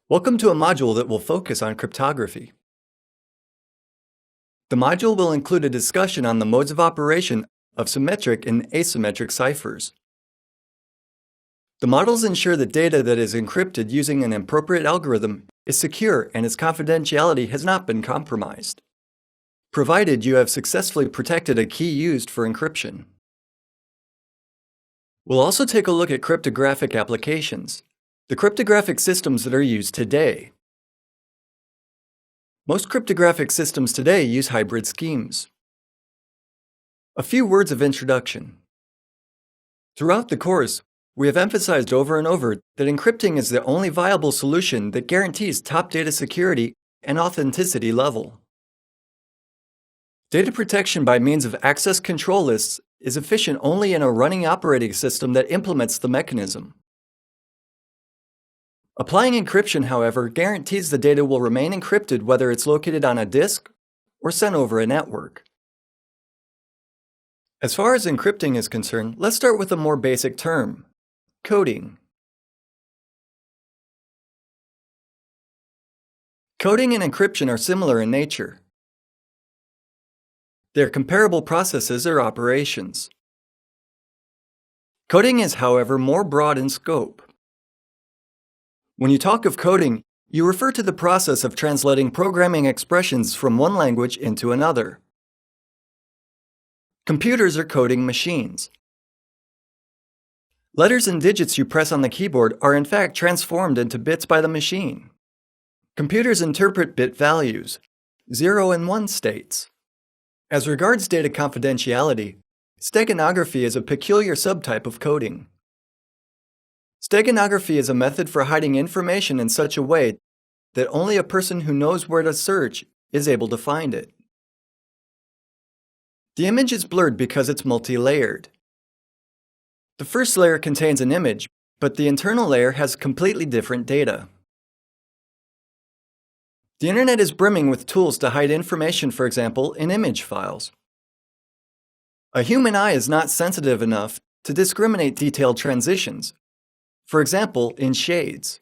Welcome to a module that will focus on cryptography. The module will include a discussion on the modes of operation of symmetric and asymmetric ciphers. The models ensure that data that is encrypted using an appropriate algorithm is secure and its confidentiality has not been compromised, provided you have successfully protected a key used for encryption. We'll also take a look at cryptographic applications, the cryptographic systems that are used today. Most cryptographic systems today use hybrid schemes. A few words of introduction. Throughout the course, we have emphasized over and over that encrypting is the only viable solution that guarantees top data security and authenticity level. Data protection by means of access control lists is efficient only in a running operating system that implements the mechanism. Applying encryption, however, guarantees the data will remain encrypted whether it's located on a disk or sent over a network. As far as encrypting is concerned, let's start with a more basic term: coding. Coding and encryption are similar in nature. They are comparable processes or operations. Coding is, however, more broad in scope. When you talk of coding, you refer to the process of translating programming expressions from one language into another. Computers are coding machines. Letters and digits you press on the keyboard are in fact transformed into bits by the machine. Computers interpret bit values, 0 and 1 states. As regards data confidentiality, steganography is a peculiar subtype of coding. Steganography is a method for hiding information in such a way that only a person who knows where to search is able to find it. The image is blurred because it's multi-layered. The first layer contains an image, but the internal layer has completely different data. The internet is brimming with tools to hide information, for example, in image files. A human eye is not sensitive enough to discriminate detailed transitions, for example, in shades.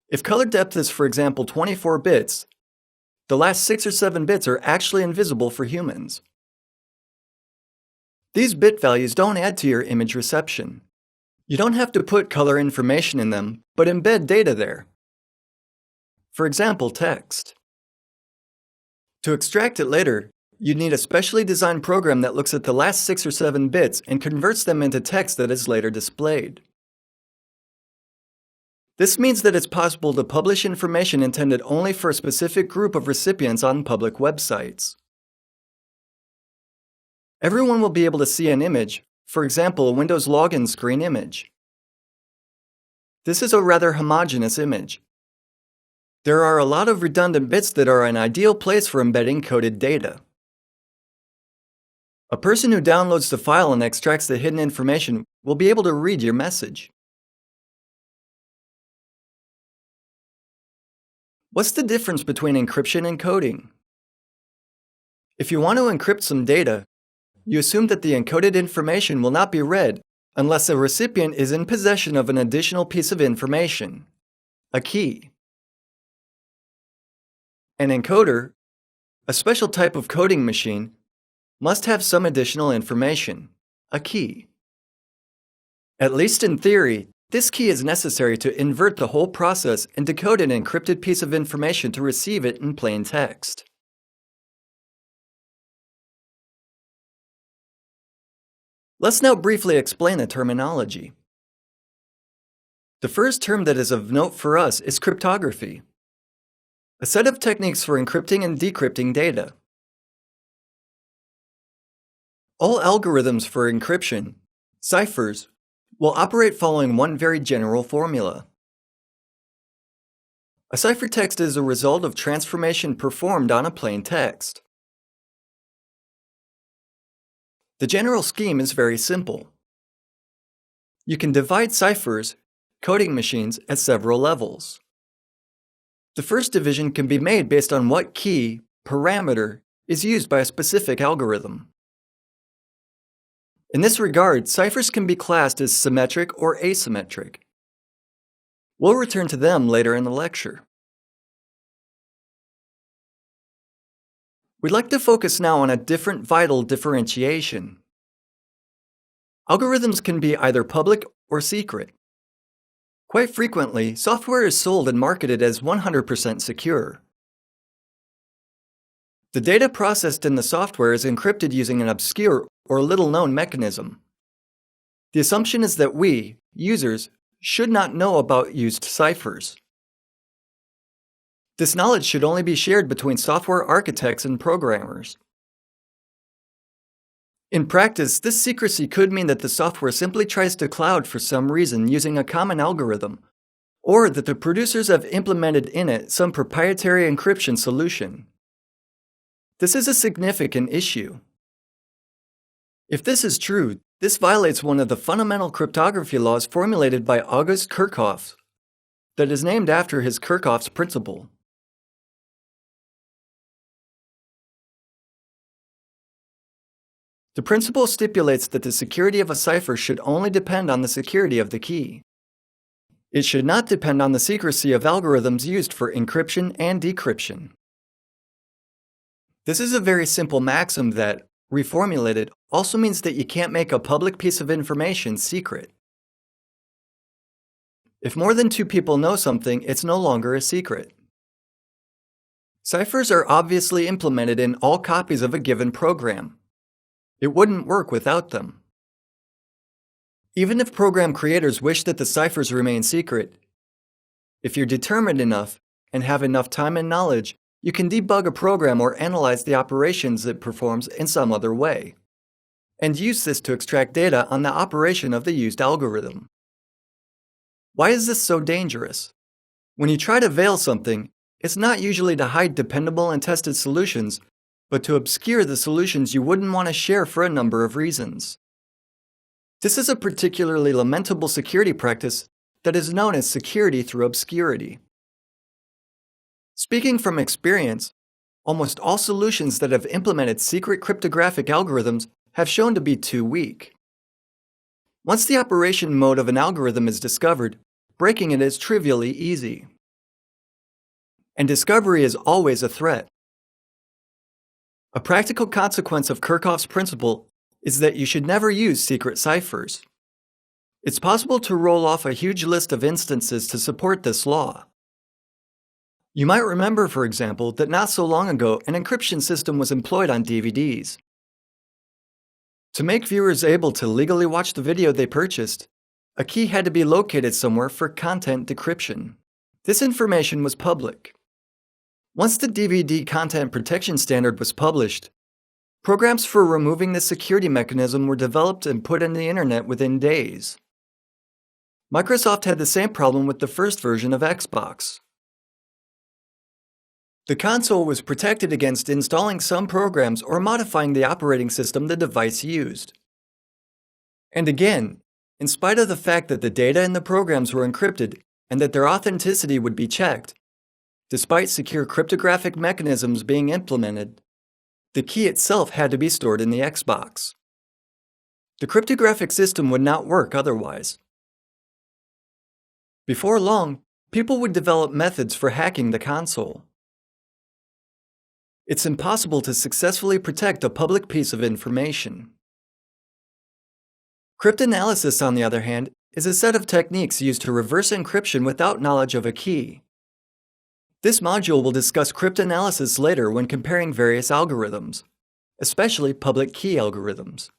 If color depth is, for example, 24 bits, the last 6 or 7 bits are actually invisible for humans. These bit values don't add to your image reception. You don't have to put color information in them, but embed data there. For example, text. To extract it later, you'd need a specially designed program that looks at the last 6 or 7 bits and converts them into text that is later displayed. This means that it's possible to publish information intended only for a specific group of recipients on public websites. Everyone will be able to see an image, for example, a Windows login screen image. This is a rather homogeneous image. There are a lot of redundant bits that are an ideal place for embedding coded data. A person who downloads the file and extracts the hidden information will be able to read your message. What's the difference between encryption and coding? If you want to encrypt some data, you assume that the encoded information will not be read unless a recipient is in possession of an additional piece of information, a key. An encoder, a special type of coding machine, must have some additional information, a key. At least in theory, this key is necessary to invert the whole process and decode an encrypted piece of information to receive it in plain text. Let's now briefly explain the terminology. The first term that is of note for us is cryptography, a set of techniques for encrypting and decrypting data. All algorithms for encryption, ciphers, will operate following one very general formula. A ciphertext is a result of transformation performed on a plain text. The general scheme is very simple. You can divide ciphers, coding machines, at several levels. The first division can be made based on what key, parameter, is used by a specific algorithm. In this regard, ciphers can be classed as symmetric or asymmetric. We'll return to them later in the lecture. We'd like to focus now on a different vital differentiation. Algorithms can be either public or secret. Quite frequently, software is sold and marketed as 100% secure. The data processed in the software is encrypted using an obscure or little-known mechanism. The assumption is that we, users, should not know about used ciphers. This knowledge should only be shared between software architects and programmers. In practice, this secrecy could mean that the software simply tries to cloud for some reason using a common algorithm, or that the producers have implemented in it some proprietary encryption solution. This is a significant issue. If this is true, this violates one of the fundamental cryptography laws formulated by August Kirchhoff, that is named after his Kirchhoff's principle. The principle stipulates that the security of a cipher should only depend on the security of the key. It should not depend on the secrecy of algorithms used for encryption and decryption. This is a very simple maxim that, reformulated, also means that you can't make a public piece of information secret. If more than two people know something, it's no longer a secret. Ciphers are obviously implemented in all copies of a given program. It wouldn't work without them. Even if program creators wish that the ciphers remain secret, if you're determined enough and have enough time and knowledge, you can debug a program or analyze the operations it performs in some other way, and use this to extract data on the operation of the used algorithm. Why is this so dangerous? When you try to veil something, it's not usually to hide dependable and tested solutions, but to obscure the solutions you wouldn't want to share for a number of reasons. This is a particularly lamentable security practice that is known as security through obscurity. Speaking from experience, almost all solutions that have implemented secret cryptographic algorithms have shown to be too weak. Once the operation mode of an algorithm is discovered, breaking it is trivially easy. And discovery is always a threat. A practical consequence of Kirchhoff's principle is that you should never use secret ciphers. It's possible to roll off a huge list of instances to support this law. You might remember, for example, that not so long ago an encryption system was employed on DVDs. To make viewers able to legally watch the video they purchased, a key had to be located somewhere for content decryption. This information was public. Once the DVD Content Protection Standard was published, programs for removing the security mechanism were developed and put on the internet within days. Microsoft had the same problem with the first version of Xbox. The console was protected against installing some programs or modifying the operating system the device used. And again, in spite of the fact that the data in the programs were encrypted and that their authenticity would be checked, despite secure cryptographic mechanisms being implemented, the key itself had to be stored in the Xbox. The cryptographic system would not work otherwise. Before long, people would develop methods for hacking the console. It's impossible to successfully protect a public piece of information. Cryptanalysis, on the other hand, is a set of techniques used to reverse encryption without knowledge of a key. This module will discuss cryptanalysis later when comparing various algorithms, especially public key algorithms.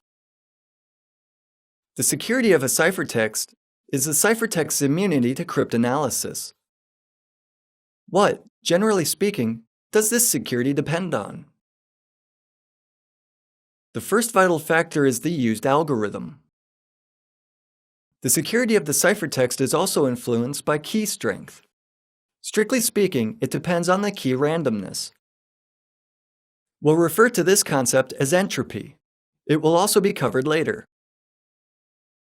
The security of a ciphertext is the ciphertext's immunity to cryptanalysis. What, generally speaking, does this security depend on? The first vital factor is the used algorithm. The security of the ciphertext is also influenced by key strength. Strictly speaking, it depends on the key randomness. We'll refer to this concept as entropy. It will also be covered later.